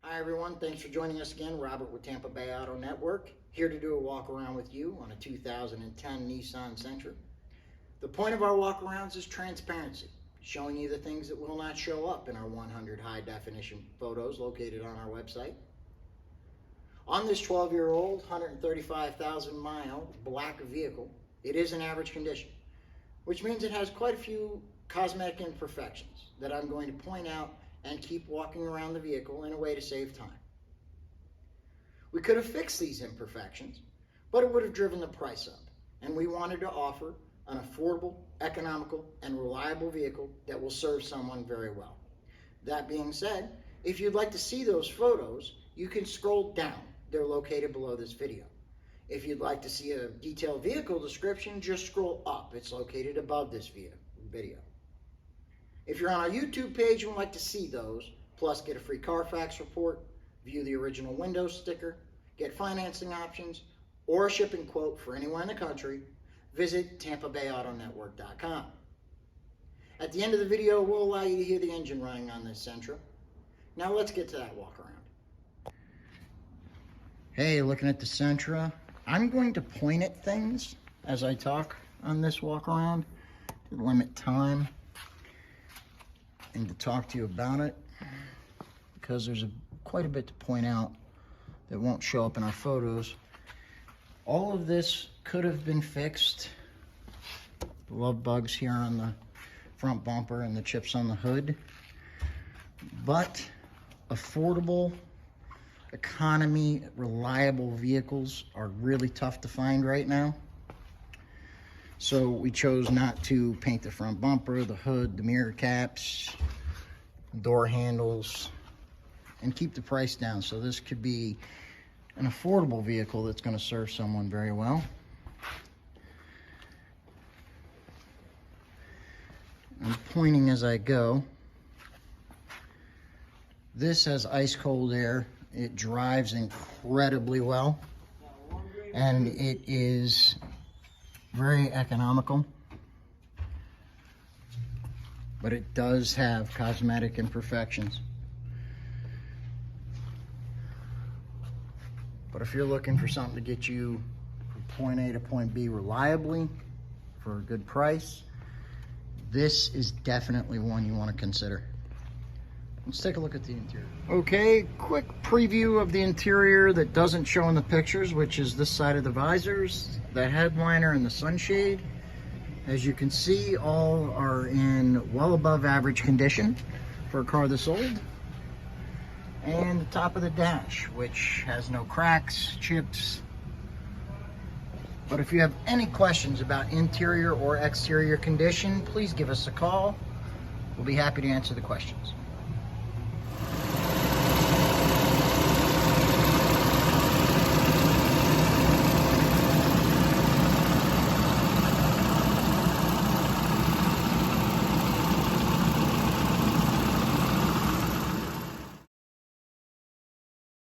Hi everyone, thanks for joining us again. Robert with Tampa Bay Auto Network, here to do a walk around with you on a 2010 Nissan Sentra. The point of our walk arounds is transparency, showing you the things that will not show up in our 100 high definition photos located on our website. On this 12-year-old, 135,000 mile black vehicle, it is in average condition, which means it has quite a few cosmetic imperfections that I'm going to point out and keep walking around the vehicle in a way to save time. We could have fixed these imperfections, but it would have driven the price up, and we wanted to offer an affordable, economical, and reliable vehicle that will serve someone very well. That being said, if you'd like to see those photos, you can scroll down. They're located below this video. If you'd like to see a detailed vehicle description, just scroll up. It's located above this video. If you're on our YouTube page and would like to see those, plus get a free CARFAX report, view the original Windows sticker, get financing options, or a shipping quote for anywhere in the country, visit TampaBayAutoNetwork.com. At the end of the video, we'll allow you to hear the engine running on this Sentra. Now let's get to that walk around. Hey, looking at the Sentra, I'm going to point at things as I talk on this walk around to limit time and to talk to you about it, because there's quite a bit to point out that won't show up in our photos. All of this could have been fixed. The love bugs here on the front bumper and the chips on the hood, but affordable, economy, reliable vehicles are really tough to find right now. So we chose not to paint the front bumper, the hood, the mirror caps, door handles, and keep the price down. So this could be an affordable vehicle that's going to serve someone very well. I'm pointing as I go. This has ice cold air. It drives incredibly well, and it is very economical, but it does have cosmetic imperfections. But if you're looking for something to get you from point A to point B reliably for a good price, this is definitely one you want to consider. Let's take a look at the interior. Okay, quick preview of the interior that doesn't show in the pictures, which is this side of the visors, the headliner, and the sunshade. As you can see, all are in well above average condition for a car this old. And the top of the dash, which has no cracks, chips. But if you have any questions about interior or exterior condition, please give us a call. We'll be happy to answer the questions.